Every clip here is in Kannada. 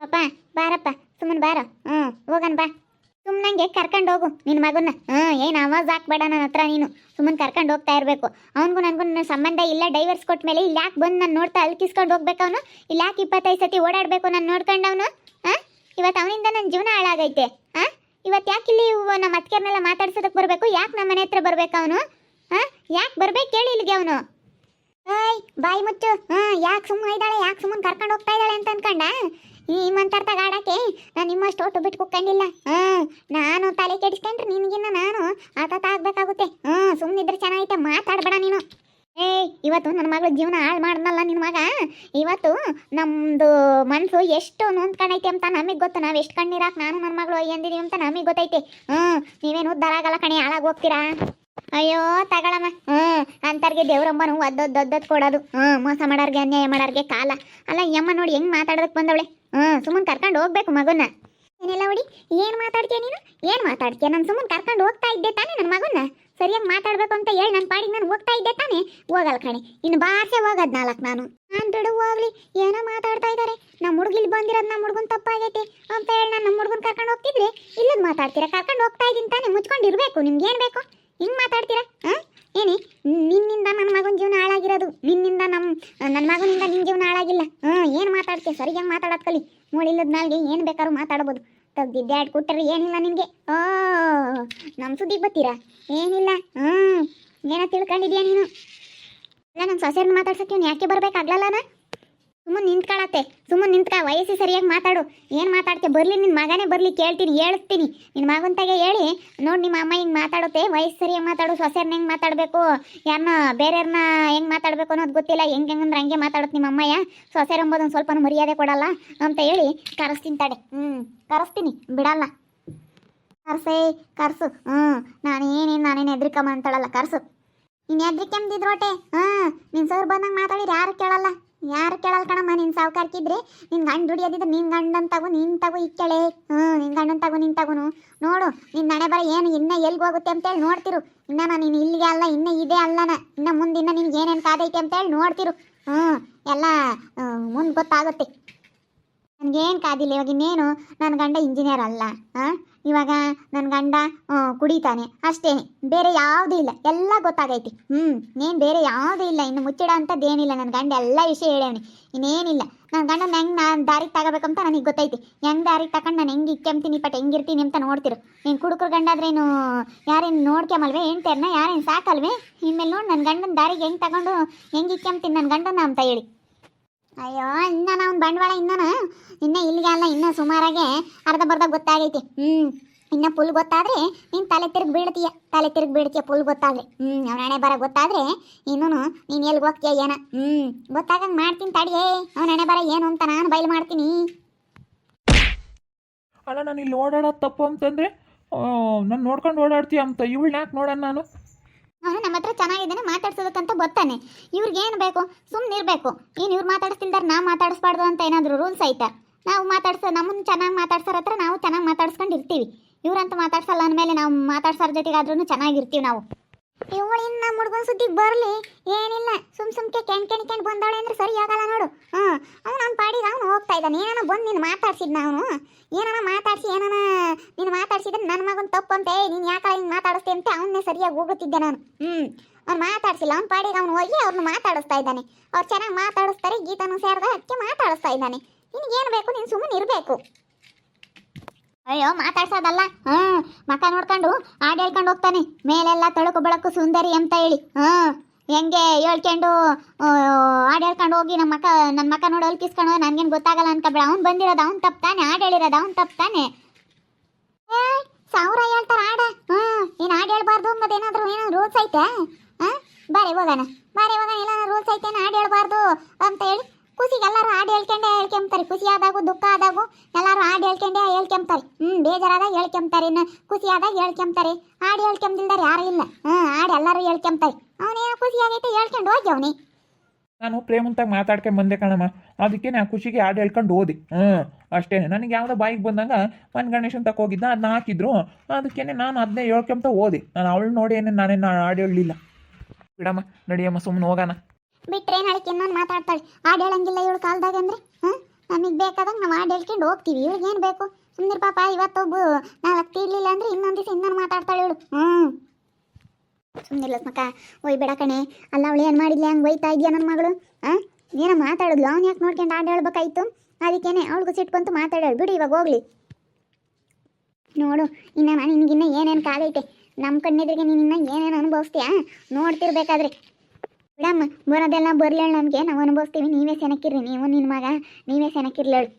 ಅಪ್ಪ ಬಾರಪ್ಪ ಸುಮ್ಮನೆ ಬಾರ. ಹೋಗಣ ಬಾ. ಸುಮ್ಮನಂಗೆ ಕರ್ಕೊಂಡು ಹೋಗು ನಿನ್ನ ಮಗನ್ನ. ಏನು ಆವಾಜ್ ಹಾಕ್ಬೇಡ ನನ್ನ ಹತ್ರ ನೀನು. ಸುಮ್ಮನೆ ಕರ್ಕೊಂಡು ಹೋಗ್ತಾ ಇರಬೇಕು. ಅವನಿಗೂ ನನಗೂ ನನ್ನ ಸಂಬಂಧ ಇಲ್ಲ. ಡೈವರ್ಸ್ ಕೊಟ್ಟ ಮೇಲೆ ಇಲ್ಲಿ ಯಾಕೆ ಬಂದು ನಾನು ನೋಡ್ತಾ ಅಲ್ಕಿಸ್ಕೊಂಡು ಹೋಗ್ಬೇಕು ಅವನು? ಇಲ್ಲಿ ಯಾಕೆ 25 ಸತಿ ಓಡಾಡಬೇಕು ನಾನು ನೋಡ್ಕೊಂಡು ಅವನು? ಇವತ್ತು ಅವನಿಂದ ನನ್ನ ಜೀವನ ಹಾಳಾಗೈತೆ. ಇವತ್ತು ಯಾಕೆ ಇಲ್ಲಿ ನಮ್ಮ ಅತ್ತಿಗೆರ್ನೆಲ್ಲ ಮಾತಾಡ್ಸೋದಕ್ಕೆ ಬರಬೇಕು? ಯಾಕೆ ನಮ್ಮ ಮನೆ ಹತ್ರ ಬರ್ಬೇಕು ಅವನು? ಯಾಕೆ ಬರ್ಬೇಕು ಕೇಳಿ ಇಲ್ಲಿಗೆ ಅವನು? ಏಯ್ ಬಾಯಿ ಮುಚ್ಚು. ಯಾಕೆ ಸುಮ್ಮನೆ ಇದ್ದಾಳೆ? ಯಾಕೆ ಸುಮ್ಮನೆ ಕರ್ಕೊಂಡು ಹೋಗ್ತಾ ಇದ್ದಾಳೆ ಅಂತ ಅನ್ಕೊಂಡ? ಈ ಮಂತರ್ತಾಗ ಆಡಕ್ಕೆ ನಾನು ನಿಮ್ಮಷ್ಟು ಒಟ್ಟು ಬಿಟ್ಟು ಕುಕ್ಕಂಡಿಲ್ಲ. ನಾನು ತಲೆ ಕೆಡಿಸ್ಕೊಂಡ್ರೆ ನಿನಗಿನ್ನ ನಾನು ಆತಾತ ಆಗ್ಬೇಕಾಗುತ್ತೆ. ಸುಮ್ಮನಿದ್ರೆ ಚೆನ್ನಾಗೈತೆ, ಮಾತಾಡ್ಬೇಡ ನೀನು. ಇವತ್ತು ನನ್ನ ಮಗಳ ಜೀವನ ಹಾಳು ಮಾಡ್ದಲ್ಲ ನಿನ್ನ ಮಗ. ಇವತ್ತು ನಮ್ಮದು ಮನಸ್ಸು ಎಷ್ಟು ನೊಂದ್ಕೊಂಡೈತೆ ಅಂತ ನಮಗೆ ಗೊತ್ತು. ನಾವು ಎಷ್ಟು ಕಣ್ಣೀರಾಕ್ ನಾನು ನನ್ನ ಮಗಳು ಎಂದಿದೀವಿ ಅಂತ ನಮಗೆ ಗೊತ್ತೈತೆ. ನೀವೇನು ಉದ್ಧಾರ ಆಗಲ್ಲ ಕಣೆ, ಹಾಳಾಗಿ ಹೋಗ್ತೀರಾ. ಅಯ್ಯೋ ತಗೊಳಮ್ಮ. ಅಂತರ್ಗೆ ದೇವ್ರಮ್ಮನು ಒದ್ದೊದ್ದೊದ್ದದ್ ಕೊಡೋದು. ಮೋಸ ಮಾಡೋರ್ಗೆ ಅನ್ಯಾಯ ಮಾಡೋರ್ಗೆ ಕಾಲ ಅಲ್ಲ. ಈ ಅಮ್ಮ ನೋಡಿ ಹೆಂಗ್ ಮಾತಾಡೋದಕ್ಕೆ ಬಂದವಳೆ. ಸುಮ್ಮನೆ ಕರ್ಕೊಂಡು ಹೋಗ್ಬೇಕು ಮಗುನ. ಏನೆಲ್ಲ ಹೊಡಿ, ಏನು ಮಾತಾಡ್ತೀಯ ನೀನು? ಏನು ಮಾತಾಡ್ತೀಯ? ನಾನು ಸುಮ್ಮನೆ ಕರ್ಕೊಂಡು ಹೋಗ್ತಾ ಇದ್ದೆ ತಾನೇ ನನ್ನ ಮಗುನ. ಸರಿಯಾಗಿ ಮಾತಾಡ್ಬೇಕು ಅಂತ ಹೇಳಿ ನನ್ನ ಪಾಡಿಗೆ ನಾನು ಹೋಗ್ತಾ ಇದ್ದೆ ತಾನೇ. ಹೋಗಲ್ಲ ಕಣೆ, ಇನ್ನು ಭಾಷೆ ಹೋಗೋದು 4 ನಾನು ಬಿಡು ಹೋಗ್ಲಿ. ಏನೋ ಮಾತಾಡ್ತಾ ಇದ್ದಾರೆ. ನಮ್ಮ ಹುಡುಗಿಲಿ ಬಂದಿರೋದು ನಮ್ಮ ಹುಡುಗನ್ ತಪ್ಪಾಗೈತೆ ಅಂತ ಹೇಳಿ ನಾನು ನಮ್ಮ ಹುಡುಗನ್ ಕರ್ಕೊಂಡು ಹೋಗ್ತಿದ್ರೆ ಇಲ್ಲದ್ ಮಾತಾಡ್ತೀರಾ? ಕರ್ಕೊಂಡು ಹೋಗ್ತಾ ಇದ್ದೀನಿ ತಾನೇ, ಮುಚ್ಕೊಂಡಿರ್ಬೇಕು. ನಿಮ್ಗೆ ಏನು ಬೇಕು ಹಿಂಗೆ ಮಾತಾಡ್ತೀರಾ? ಏನೇ ನಿನ್ನಿಂದ ನನ್ನ ಮಗನ ಜೀವನ ಹಾಳಾಗಿರೋದು, ನಿನ್ನಿಂದ ನನ್ನ ಮಗನಿಂದ ನಿನ್ನ ಜೀವನ ಹಾಳಾಗಿಲ್ಲ. ಏನು ಮಾತಾಡ್ತೀಯ? ಸರಿಯಾಗಿ ಮಾತಾಡೋದು ಕಲಿ. ನೋಡಿಲ್ಲದ ನಾಲ್ಗೆ ಏನು ಬೇಕಾದ್ರೂ ಮಾತಾಡ್ಬೋದು. ತೆಗ್ದಿದ್ದೆ ಆಡ್ ಕೊಟ್ಟರೆ ಏನಿಲ್ಲ ನಿನಗೆ. ನಮ್ಮ ಸುದ್ದಿಗೆ ಬರ್ತೀರಾ? ಏನಿಲ್ಲ. ಏನೋ ತಿಳ್ಕೊಂಡಿದ್ಯಾ ನೀನು? ಇಲ್ಲ ನನ್ನ ಸೊಸೆಯನ್ನ ಮಾತಾಡ್ಸಕ್ಕೆ ಇವ್ನು ಯಾಕೆ ಬರ್ಬೇಕಾಗ್ಲಲ್ಲನ? ಸುಮ್ಮನೆ ನಿಂತ್ಕೊಳತ್ತೆ. ಸುಮ್ಮನೆ ನಿಂತ್ಕ, ವಯಸ್ಸು ಸರಿಯಾಗಿ ಮಾತಾಡು. ಏನು ಮಾತಾಡ್ತೀಯ? ಬರಲಿ ನಿನ್ನ ಮಗನೇ ಬರಲಿ, ಕೇಳ್ತೀನಿ, ಹೇಳಿಸ್ತೀನಿ. ನಿನ್ನ ಮಗಂತಾಗೆ ಹೇಳಿ ನೋಡಿ ನಿಮ್ಮ ಅಮ್ಮ ಹಿಂಗೆ ಮಾತಾಡುತ್ತೆ, ವಯಸ್ಸು ಸರಿಯಾಗಿ ಮಾತಾಡು. ಸೊಸೆಯರ್ನ ಹೆಂಗೆ ಮಾತಾಡಬೇಕು, ಯಾರನ್ನ ಬೇರೆಯವ್ರನ್ನ ಹೆಂಗೆ ಮಾತಾಡಬೇಕು ಅನ್ನೋದು ಗೊತ್ತಿಲ್ಲ. ಹೆಂಗಂದ್ರೆ ಹಂಗೆ ಮಾತಾಡುತ್ತೆ ನಿಮ್ಮ ಅಮ್ಮಯ್ಯ. ಸೊಸೆಯರ್ ಎಂಬುದೊಂದು ಸ್ವಲ್ಪ ಮರ್ಯಾದೆ ಕೊಡಲ್ಲ ಅಂತ ಹೇಳಿ ಕರೆಸ್ತೀನಿ ತಡೆ. ಕರೆಸ್ತೀನಿ, ಬಿಡಲ್ಲ. ಕರ್ಸು. ನಾನೇನು ಎದ್ರಿಕಮ್ಮ ಅಂತಳಲ್ಲ, ಕರ್ಸು. ನೀನು ಎದ್ರಿಕೆಂದಿದ್ರೋಟೆ. ನಿನ್ನ ಸರ್ ಬಂದಂಗೆ ಮಾತಾಡಿದ್ರೆ ಯಾರು ಕೇಳಲ್ಲ ಕಣಮ್ಮ. ನಿನ್ನ ಸಾವುಕಾರ್ಕಿದ್ರೆ ನಿನ್ನ ಗಂಡು ದುಡಿಯೋದಿದ್ರೆ ನಿನ್ನ ಗಂಡನ್ ತಗೋ, ನೀನು ತಗೋ ಇಕ್ಕಳೆ. ನಿನ್ನ ಗಂಡನ್ ತಗೋ, ನೀನು ತಗೋನು ನೋಡು. ನಿನ್ನ ನಡೆ ಬರ ಏನು ಇನ್ನೂ ಎಲ್ಗೆ ಹೋಗುತ್ತೆ ಅಂತೇಳಿ ನೋಡ್ತಿರು. ಇನ್ನ ನೀನು ಇಲ್ಲಿಗೆ ಅಲ್ಲ, ಇನ್ನೂ ಇದೇ ಅಲ್ಲನ. ಇನ್ನು ಮುಂದಿನ ನಿನ್ಗೆ ಏನೇನು ಕಾದೈತೆ ಅಂತೇಳಿ ನೋಡ್ತಿರು. ಎಲ್ಲ ಮುಂದೆ ಗೊತ್ತಾಗುತ್ತೆ. ನನಗೇನು ಕಾದಿಲ್ಲ. ಇವಾಗ ಇನ್ನೇನು ನನ್ನ ಗಂಡ ಇಂಜಿನಿಯರ್ ಅಲ್ಲ. ಇವಾಗ ನನ್ನ ಗಂಡ ಕುಡಿತಾನೆ ಅಷ್ಟೇ, ಬೇರೆ ಯಾವುದೂ ಇಲ್ಲ. ಎಲ್ಲ ಗೊತ್ತಾಗೈತಿ. ನೇನು ಬೇರೆ ಯಾವುದೂ ಇಲ್ಲ. ಇನ್ನು ಮುಚ್ಚಿಡ ಅಂಥದ್ದೇನಿಲ್ಲ. ನನ್ನ ಗಂಡ ಎಲ್ಲ ವಿಷಯ ಹೇಳೇವನಿ. ಇನ್ನೇನಿಲ್ಲ. ನನ್ನ ಗಂಡನ ಹೆಂಗೆ ನಾನು ದಾರಿಗೆ ತಗೋಬೇಕಂತ ನನಗೆ ಗೊತ್ತೈತಿ. ಹೆಂಗೆ ದಾರಿಗೆ ತಗೊಂಡು ನಾನು ಹೆಂಗೆ ಇಕ್ಕೆಂತೀನಿ ಬಟ್ ಹೆಂಗಿರ್ತೀನಿ ಅಂತ ನೋಡ್ತಿರು. ನೀನು ಕುಡುಕ್ರ ಗಂಡ ಆದ್ರೇನು ಯಾರೇನು ನೋಡ್ಕೊಂಬಲ್ವೇ? ಹೆಂಡ್ತಿಯರನ್ನ ಯಾರೇನು ಸಾಕಲ್ವೇ? ಇನ್ಮೇಲೆ ನೋಡಿ ನನ್ನ ಗಂಡನ ದಾರಿಗೆ ಹೆಂಗೆ ತಗೊಂಡು ಹೆಂಗೆ ಇಕ್ಕೆಂತೀನಿ ನನ್ನ ಗಂಡನ ಅಂತ ಹೇಳಿ. ಅಯ್ಯೋ ಇನ್ನ ನಾವು ಬಂಡವಾಳ ಇನ್ನೂ ಇಲ್ಲಿಗೆ ಅಲ್ಲ. ಇನ್ನೂ ಸುಮಾರಾಗೆ ಅರ್ಧ ಬರ್ಧ ಗೊತ್ತಾಗೈತಿ. ಇನ್ನು ಫುಲ್ ಗೊತ್ತಾದ್ರೆ ನೀನು ತಲೆ ತಿರುಗಿ ಬೀಳ್ತೀಯ ಫುಲ್ ಗೊತ್ತಾದ್ರೆ. ಅವ್ನ ಹಣೆ ಬರ ಗೊತ್ತಾದ್ರೆ ಇನ್ನೂ ನೀನು ಎಲ್ಲಿಗೆ ಹೋಗ್ತೀಯ ಏನ. ಗೊತ್ತಾಗಂಗೆ ಮಾಡ್ತೀನಿ ತಡಿಯೇ. ಅವ್ನ ಹಣೆ ಬರ ಏನು ಅಂತ ನಾನು ಬಯಲು ಮಾಡ್ತೀನಿ. ಅಲ್ಲ ನಾನು ಇಲ್ಲಿ ಓಡಾಡೋದು ತಪ್ಪು ಅಂತಂದರೆ ನಾನು ನೋಡ್ಕೊಂಡು ಓಡಾಡ್ತೀಯ ಅಂತ ಇವಳು ಯಾಕೆ ನೋಡೋಣ ನಾನು? ಅವನು ನಮ್ಮ ಹತ್ರ ಚೆನ್ನಾಗಿದ್ದಾನೆ ಮಾತಾಡ್ಸೋದಕ್ಕಂತ ಗೊತ್ತಾನೆ. ಇವ್ರಿಗೇನು ಬೇಕು? ಸುಮ್ಮನೆ ಇರಬೇಕು. ಏನು ಇವ್ರು ಮಾತಾಡಿಸ್ತಿದ್ದಾರೆ ನಾ ಮಾತಾಡಿಸ್ಬಾರ್ದು ಅಂತ ಏನಾದರೂ ರೂಲ್ಸ್ ಐತಾ? ನಾವು ನಮ್ಮನ್ನು ಚೆನ್ನಾಗಿ ಮಾತಾಡ್ಸೋರ ಹತ್ರ ನಾವು ಚೆನ್ನಾಗಿ ಮಾತಾಡ್ಸ್ಕೊಂಡು ಇರ್ತೀವಿ. ಇವ್ರಂತ ಮಾತಾಡ್ಸಲ್ಲ ಅಂದಮೇಲೆ ನಾವು ಮಾತಾಡ್ಸೋರ ಜೊತೆಗಾದ್ರೂ ಚೆನ್ನಾಗಿರ್ತೀವಿ ನಾವು. ಇವಳು ಇನ್ನು ನಮ್ಮ ಹುಡುಗನ ಸುದ್ದಿಗೆ ಬರಲಿ ಏನಿಲ್ಲ. ಸುಮ್ಕೆ ಕೆಣ್ಕೊಂಡು ಬಂದವಳೆ ಅಂದರೆ ಸರಿ ಆಗಲ್ಲ ನೋಡು. ಅವ್ನು ಪಾಡಿಗೆ ಅವನು ಹೋಗ್ತಾ ಇದ್ದಾನೆ. ಏನಾನ ಬಂದು ನೀನು ಮಾತಾಡ್ಸಿದ್ನ ಅವನು? ಏನಾನ ಮಾತಾಡಿಸಿ ನೀನು ಮಾತಾಡ್ಸಿದ್ರೆ ನನ್ನ ಮಗನ ತಪ್ಪಂತೆ, ನೀನು ಯಾಕೆ ಹಿಂಗೆ ಮಾತಾಡಿಸ್ತೆ ಅಂತ ಅವನ್ನೇ ಸರಿಯಾಗಿ ಹೋಗುತ್ತಿದ್ದೆ ನಾನು. ಅವ್ನು ಮಾತಾಡ್ಸಿಲ್ಲ. ಅವ್ನ ಪಾಡಿಗೆ ಅವನು ಹೋಗಿ ಅವ್ರನ್ನ ಮಾತಾಡಿಸ್ತಾ ಇದ್ದಾನೆ. ಅವ್ರು ಚೆನ್ನಾಗಿ ಮಾತಾಡಿಸ್ತಾರೆ. ಗೀತನೂ ಸೇರಿದ ಅದಕ್ಕೆ ಮಾತಾಡಿಸ್ತಾ ಇದ್ದಾನೆ. ನಿನಗೇನು ಬೇಕು? ನೀನು ಸುಮ್ಮನೆ ಇರಬೇಕು. ಅಯ್ಯೋ ಮಾತಾಡ್ಸೋದಲ್ಲ. ಮಕ್ಕ ನೋಡ್ಕೊಂಡು ಹಾಡು ಹೇಳ್ಕೊಂಡು ಹೋಗ್ತಾನೆ. ಮೇಲೆಲ್ಲ ತಳುಕು ಬೆಳಕು ಸುಂದರಿ ಅಂತ ಹೇಳಿ ಹೆಂಗೆ ಹೇಳ್ಕೊಂಡು ಹಾಡು ಹೇಳ್ಕೊಂಡು ಹೋಗಿ ನನ್ನ ಮಕ್ಕ ನೋಡಿ ಅಲ್ಕಿಸ್ಕೊಂಡು ನನಗೇನು ಗೊತ್ತಾಗಲ್ಲ ಅನ್ಕೊಬೇಡ. ಅವ್ನು ಬಂದಿರೋದು ಅವ್ನು ತಪ್ಪಾನೆ, ಹಾಡು ಹೇಳಿರೋದು ಅವ್ನು ತಪ್ಪಾನೆ. 1000 ಹೇಳ್ತಾರೆ ಹಾಡ. ನೀನು ಹಾಡು ಹೇಳ್ಬಾರ್ದು ಅನ್ನೋದೇನಾದರೂ ರೂಲ್ಸ್ ಐತೆ? ಬಾರಿ ಹೋಗೋಣ ಎಲ್ಲ ರೂಲ್ಸ್ ಐತೆ. ಹಾಡು ಹೇಳ್ಬಾರ್ದು ಅಂತ ಹೇಳಿ ಖುಷಿಗೆ ಎಲ್ಲರೂ ಹಾಡು ಹೇಳ್ಕೊಂತಾರೆ. ಖುಷಿ ಆದಾಗೂ ದುಃಖ ಆದಾಗೂ ಎಲ್ಲರೂ ಹಾಡು ಹೇಳ್ಕೊಂತಾರೆ. ಬೇಜಾರಾದಾಗ ಹೇಳ್ಕೊಂತಾರೆ, ಇನ್ನು ಖುಷಿ ಆದಾಗ ಹೇಳ್ಕೊಂತಾರೆ. ಹಾಡು ಹೇಳ್ಕೊಂದಿಲ್ದಾರೆ ಯಾರು ಇಲ್ಲ. ಹಾಡು ಎಲ್ಲರೂ ಹೇಳ್ಕೊಂತಾರೆ. ಅವನೇನೋ ಖುಷಿ ಆಗೈತೆ ಹೇಳ್ಕೊಂಡು ಹೋಗಿ ಅವನಿ. ನಾನು ಪ್ರೇಮಂತಾಗ ಮಾತಾಡ್ಕೊಂಡು ಬಂದೆ ಕಣಮ್ಮ. ಅದಕ್ಕೆ ನಾನು ಖುಷಿಗೆ ಹಾಡು ಹೇಳ್ಕೊಂಡು ಓದಿ. ಅಷ್ಟೇ. ನನಗೆ ಯಾವುದೋ ಬಾಯಿಗೆ ಬಂದಾಗ ಒಂದು ಗಣೇಶನ್ ತಕ್ಕ ಹೋಗಿದ್ದ, ಅದನ್ನ ಹಾಕಿದ್ರು. ಅದಕ್ಕೇ ನಾನು ಅದನ್ನೇ ಹೇಳ್ಕೊಂತ ಓದಿ. ನಾನು ಅವಳು ನೋಡಿ ನಾನೇನು ಹಾಡು ಹೇಳಲಿಲ್ಲ. ಬಿಡಮ್ಮ ನಡಿಯಮ್ಮ, ಸುಮ್ಮನೆ ಹೋಗೋಣ. ಬಿಟ್ರೆ ನಾಳೆ ಇನ್ನೊಂದು ಮಾತಾಡ್ತಾಳೆ. ಹಾಡು ಹೇಳಂಗಿಲ್ಲ ಇವಳು ಕಾಲ್ದಾಗ ಅಂದರೆ ನಮಗೆ ಬೇಕಾದಾಗ ನಾವು ಹಾಡು ಹೇಳ್ಕೊಂಡು ಹೋಗ್ತೀವಿ. ಇವ್ಳಿಗೆ ಏನು ಬೇಕು? ಸುಮ್ಮನೆ ಪಾಪ ಇವತ್ತೊಬ್ಬ ನಾಲ್ಕು ತೀರ್ಲಿಲ್ಲ ಅಂದರೆ ಇನ್ನೊಂದು ದಿವಸ ಇನ್ನೊಂದು ಮಾತಾಡ್ತಾಳೆ ಇವಳು. ಸುಮ್ಮನೆ ಲಸ್ಮಕ್ಕ ಒಯ್ ಬೇಡ ಕಣೆ. ಅಲ್ಲ ಅವಳು ಏನು ಮಾಡಿದ್ಲಿ ಹಂಗೆ ಒಯ್ತಾ ಇದೆಯಾ ನನ್ನ ಮಗಳು? ಏನೋ ಮಾತಾಡಿದ್ಲು, ಅವ್ನು ಯಾಕೆ ನೋಡ್ಕೊಂಡು ಹಾಡು ಹೇಳ್ಬೇಕಾಯ್ತು? ಅದಕ್ಕೇನೆ ಅವಳಿಗೂ ಸಿಟ್ಟು ಬಂತು, ಮಾತಾಡೋಳು ಬಿಡು ಇವಾಗ ಹೋಗ್ಲಿ. ನೋಡು ಇನ್ನು ನಾನು ನಿನಗಿನ್ನ ಏನೇನು ಕಾಲೈತೆ, ನಮ್ಮ ಕಣ್ಣೆದ್ರಿಗೆ ನೀನು ಇನ್ನೂ ಏನೇನು ಅನುಭವಿಸ್ತೀಯಾ ನೋಡ್ತಿರ್ಬೇಕಾದ್ರೆ. ಬಿಡಮ್ಮ ಬರೋದೆಲ್ಲ ಬರಲೇಳು, ನಮಗೆ ನಾವು ಅನುಭವಿಸ್ತೀವಿ. ನೀವೇ ಸೆನಕ್ಕಿರ್ರಿ, ನೀವು ನಿನ್ನ ಮಗ ನೀವೇ ಸೆನಕ್ಕಿರ್ಲೇಳು.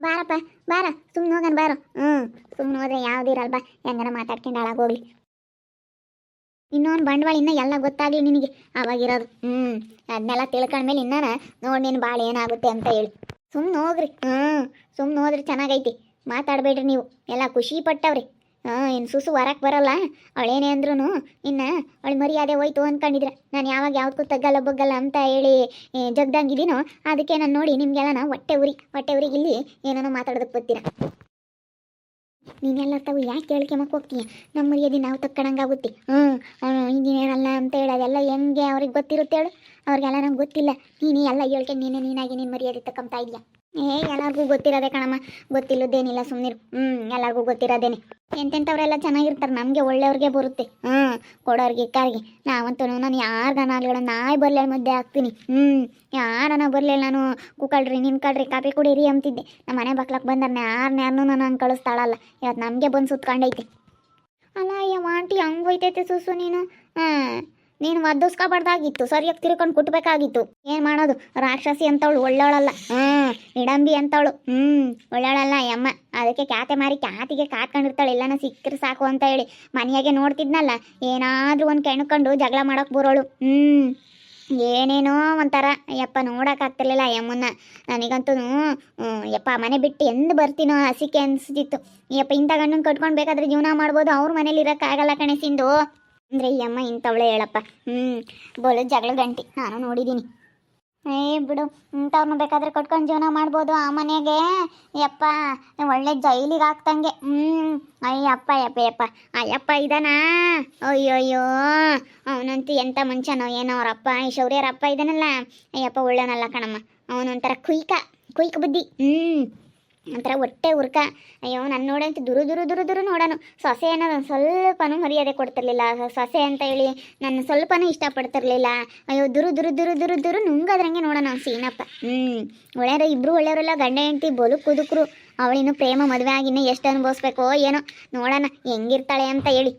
ಬಾರಪ್ಪ ಬಾರ, ಸುಮ್ಮನೆ ಹೋಗೋಣ ಬಾರೋ. ಸುಮ್ಮನೆ ಹೋದ್ರೆ ಯಾವುದಿರಲ್ಲ ಬಾ, ಹೆಂಗನ ಮಾತಾಡ್ಕೊಂಡು ಹಾಳಾಗೋಗ್ಲಿ. ಇನ್ನೊಂದು ಬಂಡವಾಳ ಇನ್ನೂ ಎಲ್ಲ ಗೊತ್ತಾಗಲಿ ನಿನಗೆ ಅವಾಗಿರೋದು. ಅದನ್ನೆಲ್ಲ ತಿಳ್ಕೊಂಡ್ಮೇಲೆ ಇನ್ನೂ ನೋಡಿ ನಿನ್ನ ಭಾಳ ಏನಾಗುತ್ತೆ ಅಂತ ಹೇಳಿ ಸುಮ್ಮನೆ ಹೋಗ್ರಿ. ಸುಮ್ಮನೆ ಹೋದ್ರಿ ಚೆನ್ನಾಗೈತಿ, ಮಾತಾಡಬೇಡ್ರಿ ನೀವು. ಎಲ್ಲ ಖುಷಿ ಪಟ್ಟವ್ರಿ. ಇನ್ನು ಸುಸು ಹೊರಕ್ಕೆ ಬರೋಲ್ಲ. ಅವಳೇನೇ ಅಂದ್ರೂ ಇನ್ನು ಅವಳು ಮರ್ಯಾದೆ ಹೋಯ್ತು ಅಂದ್ಕೊಂಡಿದ್ರೆ ನಾನು ಯಾವಾಗ ಯಾವುದಕ್ಕೂ ತಗ್ಗಲ್ಲ ಬಗ್ಗಲ್ಲ ಅಂತ ಹೇಳಿ ಜಗ್ದಂಗಿದ್ದೀನೋ ಅದಕ್ಕೆ ನಾನು ನೋಡಿ ನಿಮಗೆಲ್ಲ ಹೊಟ್ಟೆ ಉರಿಗೆ ಇಲ್ಲಿ ಏನೇನೋ ಮಾತಾಡೋದಕ್ಕೆ ಬರ್ತೀರ. ನೀನೆಲ್ಲ ತಾವು ಯಾಕೆ ಕೇಳ್ಕೆಮಕ್ಕೆ ಹೋಗ್ತೀಯ? ನಮ್ಮ ಮರ್ಯಾದೆ ನಾವು ತಕ್ಕಣಂಗಾಗುತ್ತೆ. ಇಂಜಿನಿಯರ್ ಅಲ್ಲ ಅಂತ ಹೇಳಿ ಅದೆಲ್ಲ ಹೆಂಗೆ ಅವ್ರಿಗೆ ಗೊತ್ತಿರುತ್ತೆ ಹೇಳು? ಅವ್ರಿಗೆಲ್ಲ ನಮ್ಗೆ ಗೊತ್ತಿಲ್ಲ. ನೀನು ಎಲ್ಲ ಹೇಳ್ಕೊಂಡು ನೀನಾಗಿ ನಿನ್ನ ಮರ್ಯಾದೆ ತಕ್ಕಂತ ಇದೆಯಾ? ಎಲ್ಲರಿಗೂ ಗೊತ್ತಿರೋದೆ ಕಣಮ್ಮ, ಗೊತ್ತಿಲ್ಲದೇನಿಲ್ಲ ಸುಮ್ಮನಿರು. ಎಲ್ಲರಿಗೂ ಗೊತ್ತಿರೋದೇನೆ. ಎಂತೆಂಥವ್ರೆಲ್ಲ ಚೆನ್ನಾಗಿರ್ತಾರೆ, ನಮಗೆ ಒಳ್ಳೆಯವ್ರಿಗೆ ಬರುತ್ತೆ. ಕೊಡೋರಿಗೆ ಇಕ್ಕಾರಿಗೆ ನಾವಂತೂ ನಾನು ಯಾರಿಗಾನಾಗ್ಲಿ ನಾಯಿ ಬರಲಿ ಮುದ್ದೆ ಹಾಕ್ತೀನಿ. ಯಾರನ್ನ ಬರಲಿಲ್ಲ ನಾನು ಕುಕ್ಕಳ್ರಿ ನಿನ್ಕಳ್ರಿ ಕಾಪಿ ಕುಡೀರಿ ಅಂತಿದ್ದೆ. ನಮ್ಮ ಮನೆ ಬಕ್ಲಕ್ಕೆ ಬಂದ್ರೆ ಯಾರನ್ನೂ ನಾನು ಹಂಗೆ ಕಳಿಸ್ತಾಳಲ್ಲ. ಇವತ್ತು ನಮಗೆ ಬಂದು ಸುತ್ಕೊಂಡೈತೆ. ಅಲ್ಲ ಅಯ್ಯಮ್ಮ ಆಂಟಿ ಹಂಗೆ ಹೋಯ್ತೈತೆ ಸುಸು ನೀನು ಒದ್ದಿಸ್ಕೊಬಾರ್ದಾಗಿತ್ತು, ಸರಿಯಾಗಿ ತಿರ್ಕೊಂಡು ಕುಟ್ಬೇಕಾಗಿತ್ತು. ಏನು ಮಾಡೋದು, ರಾಕ್ಷಸಿ ಅಂತವಳು ಒಳ್ಳೆಯವಳಲ್ಲ. ಇಡಂಬಿ ಅಂತವಳು ಒಳ್ಳೆಯವಳಲ್ಲ ಯಮ್ಮ. ಅದಕ್ಕೆ ಕ್ಯಾತೆ ಮಾರಿ ಕ್ಯಾತಿಗೆ ಕಾತ್ಕೊಂಡಿರ್ತಾಳೆ, ಎಲ್ಲನ ಸಿಕ್ಕರೆ ಸಾಕು ಅಂತ ಹೇಳಿ. ಮನೆಯಾಗೆ ನೋಡ್ತಿದ್ನಲ್ಲ, ಏನಾದರೂ ಒಂದು ಕೆಣ್ಕೊಂಡು ಜಗಳ ಮಾಡೋಕೆ ಬರೋಳು. ಏನೇನೋ ಒಂಥರ ಯಪ್ಪ ನೋಡೋಕ್ಕಾಗ್ತಿರ್ಲಿಲ್ಲ ಯಮ್ಮನ್ನ. ನನಗಂತೂ ಯಪ್ಪ ಮನೆ ಬಿಟ್ಟು ಎಂದು ಬರ್ತೀನೋ ಹಸಿಕೆ ಅನಿಸ್ತಿತ್ತು. ಯಪ್ಪ ಇಂಥ ಗಂಡನ ಕಟ್ಕೊಂಡು ಬೇಕಾದ್ರೆ ಜೀವನ ಮಾಡ್ಬೋದು, ಅವ್ರ ಮನೇಲಿ ಇರೋಕ್ಕಾಗಲ್ಲ ಕಣೆ ಸಿಂಧು. ಅಂದರೆ ಈ ಅಮ್ಮ ಇಂಥವಳೆ ಹೇಳಪ್ಪ. ಬೋಲ ಜಗಳ ಗಂಟಿ ನಾನು ನೋಡಿದ್ದೀನಿ. ಬಿಡು, ಇಂಥವ್ರನ್ನ ಬೇಕಾದ್ರೆ ಕಟ್ಕೊಂಡು ಜೀವನ ಮಾಡ್ಬೋದು ಆ ಮನೆಗೆ. ಯಪ್ಪ ಒಳ್ಳೆ ಜೈಲಿಗೆ ಹಾಕ್ತಂಗೆ. ಅಯ್ಯಪ್ಪ ಅಯ್ಯಪ್ಪ ಇದಾನಾ? ಅಯ್ಯೋ ಅವನಂತೂ ಎಂಥ ಮನುಷ್ಯನೋ ಏನೋ. ಅವರಪ್ಪ ಶೌರ್ಯರಪ್ಪ ಇದಾನಲ್ಲ, ಅಯ್ಯಪ್ಪ ಒಳ್ಳೆನಲ್ಲ ಕಣಮ್ಮ. ಅವನೊಂಥರ ಕುಯ್ಕ ಬುದ್ಧಿ. ಒಂಥರ ಹೊಟ್ಟೆ ಉರ್ಕ. ಅಯ್ಯೋ ನನ್ನ ನೋಡಂತ ದುರು ನೋಡೋನು. ಸೊಸೆ ಅನ್ನೋದು ಸ್ವಲ್ಪನೂ ಮರ್ಯಾದೆ ಕೊಡ್ತಿರ್ಲಿಲ್ಲ. ಸೊಸೆ ಅಂತ ಹೇಳಿ ನನ್ನ ಸ್ವಲ್ಪನೂ ಇಷ್ಟಪಡ್ತಿರ್ಲಿಲ್ಲ. ಅಯ್ಯೋ ದುರು ನುಂಗದ್ರಂಗೆ ನೋಡೋಣ ಅವ್ನು ಸೀನಪ್ಪ. ಒಳ್ಳೆಯವರು ಇಬ್ಬರು ಒಳ್ಳೆಯವರೆಲ್ಲ, ಗಂಡ ಹೆಂಡತಿ ಬೋಲು ಕುದುಕ್ರು. ಅವಳಿನ್ನು ಪ್ರೇಮ ಮದುವೆ ಆಗಿನ್ನೂ ಎಷ್ಟು ಅನುಭವಿಸ್ಬೇಕೋ ಏನೋ, ನೋಡೋಣ ಹೆಂಗಿರ್ತಾಳೆ ಅಂತ ಹೇಳಿ.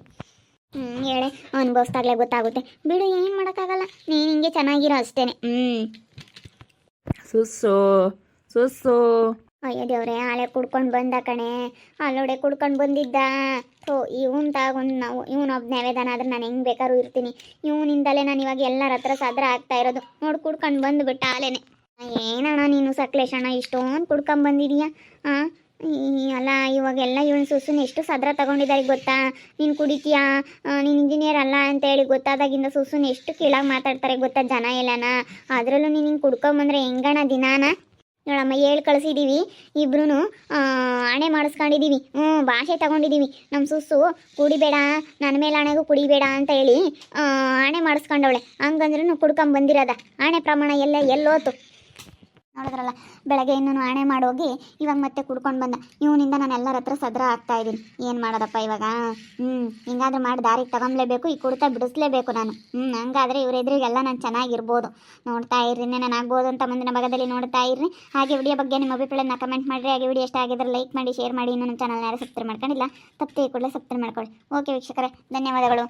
ಹೇಳಿ ಅನುಭವಿಸ್ದಾಗಲೇ ಗೊತ್ತಾಗುತ್ತೆ ಬಿಡು, ಏನು ಮಾಡೋಕ್ಕಾಗಲ್ಲ. ನೀನು ಹಿಂಗೆ ಚೆನ್ನಾಗಿರೋ ಅಷ್ಟೇ. ಸುಸ್ಸು ಅಯ್ಯೋ ದೇವ್ರೆ, ಹಾಳೆ ಕುಡ್ಕೊಂಡು ಬಂದ ಕಣೆ. ಅಲ್ಲೋಡೆ ಕುಡ್ಕೊಂಡು ಬಂದಿದ್ದ. ಇವನು ತಗೊಂಡು ನಾವು ಇವನೊಬ್ಬ ವೇದನ ಆದ್ರೆ ನಾನು ಹೆಂಗೆ ಬೇಕಾದ್ರೂ ಇರ್ತೀನಿ. ಇವನಿಂದಲೇ ನಾನು ಇವಾಗ ಎಲ್ಲರ ಹತ್ರ ಸದ್ರ ಆಗ್ತಾ ಇರೋದು. ನೋಡಿ ಕುಡ್ಕೊಂಡು ಬಂದುಬಿಟ್ಟ ಹಾಲೇನೆ. ಏನಣ್ಣ ನೀನು ಸಕ್ಲೇಶಣ್ಣ ಇಷ್ಟೊಂದು ಕುಡ್ಕೊಂಬಂದಿದೀಯಾ? ಅಲ್ಲ ಇವಾಗೆಲ್ಲ ಇವನು ಸುಸುನ ಎಷ್ಟು ಸದ್ರ ತಗೊಂಡಿದ್ದಾರೆ ಗೊತ್ತಾ? ನೀನು ಕುಡಿತೀಯಾ, ನೀನು ಇಂಜಿನಿಯರ್ ಅಲ್ಲ ಅಂತ ಹೇಳಿ ಗೊತ್ತಾದಾಗಿಂದ ಸುಸುನ ಎಷ್ಟು ಕೀಳಾಗಿ ಮಾತಾಡ್ತಾರೆ ಗೊತ್ತಾ ಜನ ಎಲ್ಲನ. ಅದರಲ್ಲೂ ನೀನು ಹಿಂಗೆ ಕುಡ್ಕೊಂಬಂದ್ರೆ ಹೆಂಗಣ ದಿನಾನ? ನೋಡಮ್ಮ ಹೇಳಿ ಕಳಿಸಿದ್ದೀವಿ, ಇಬ್ರು ಹಣೆ ಮಾಡಿಸ್ಕೊಂಡಿದ್ದೀವಿ. ಭಾಷೆ ತಗೊಂಡಿದ್ದೀವಿ. ನಮ್ಮ ಸುಸ್ಸು ಕುಡಿಬೇಡ, ನನ್ನ ಮೇಲೆ ಹಣೆಗೂ ಕುಡಿಬೇಡ ಅಂತ ಹೇಳಿ ಹಣೆ ಮಾಡಿಸ್ಕೊಂಡವಳೆ. ಹಂಗಂದ್ರೂ ಕುಡ್ಕೊಂಬಂದಿರೋದ. ಹಣೆ ಪ್ರಮಾಣ ಎಲ್ಲೋತು ನೋಡಿದ್ರಲ್ಲ. ಬೆಳಗ್ಗೆ ಇನ್ನೂ ಹಣೆ ಮಾಡೋಗಿ ಇವಾಗ ಮತ್ತೆ ಕುಡ್ಕೊಂಡು ಬಂದ. ಇವನಿಂದ ನಾನು ಎಲ್ಲರ ಹತ್ರ ಸದ್ರ ಆಗ್ತಾ ಇದ್ದೀನಿ. ಏನು ಮಾಡೋದಪ್ಪ ಇವಾಗ? ಹಿಂಗಾದ್ರೆ ಮಾಡಿ ದಾರಿಗೆ ತಗೊಂಬ್ಲೇಬೇಕು, ಈ ಕುಡ್ತಾ ಬಿಡಿಸ್ಲೇಬೇಕು ನಾನು. ಹಂಗಾದ್ರೆ ಇವ್ರ ಎದುರಿಗೆಲ್ಲ ನಾನು ಚೆನ್ನಾಗಿರ್ಬೋದು. ನೋಡ್ತಾ ಇರ್ರಿ, ನಾನು ಆಗ್ಬೋದು ಅಂತ ಮುಂದಿನ ಭಾಗದಲ್ಲಿ ನೋಡ್ತಾ ಇರ್ರಿ. ಹಾಗೆ ವಿಡಿಯೋ ಬಗ್ಗೆ ನಿಮ್ಮ ಅಭಿಪ್ರಾಯನ ಕಮೆಂಟ್ ಮಾಡಿರಿ. ಹಾಗೆ ವಿಡಿಯೋ ಇಷ್ಟ ಆಗಿದ್ರೆ ಲೈಕ್ ಮಾಡಿ, ಶೇರ್ ಮಾಡಿ. ಇನ್ನೂ ನಮ್ಮ ಚಾನಲ್ ಯಾರು ಸಬ್ಸ್ಕ್ರೈಬ್ ಮಾಡ್ಕೊಂಡಿಲ್ಲ, ತಪ್ಪೇ ಕೂಡಲೇ ಸಬ್ಸ್ಕ್ರೈಬ್ ಮಾಡ್ಕೊಳ್ಳಿ. ಓಕೆ ವೀಕ್ಷಕರೇ, ಧನ್ಯವಾದಗಳು.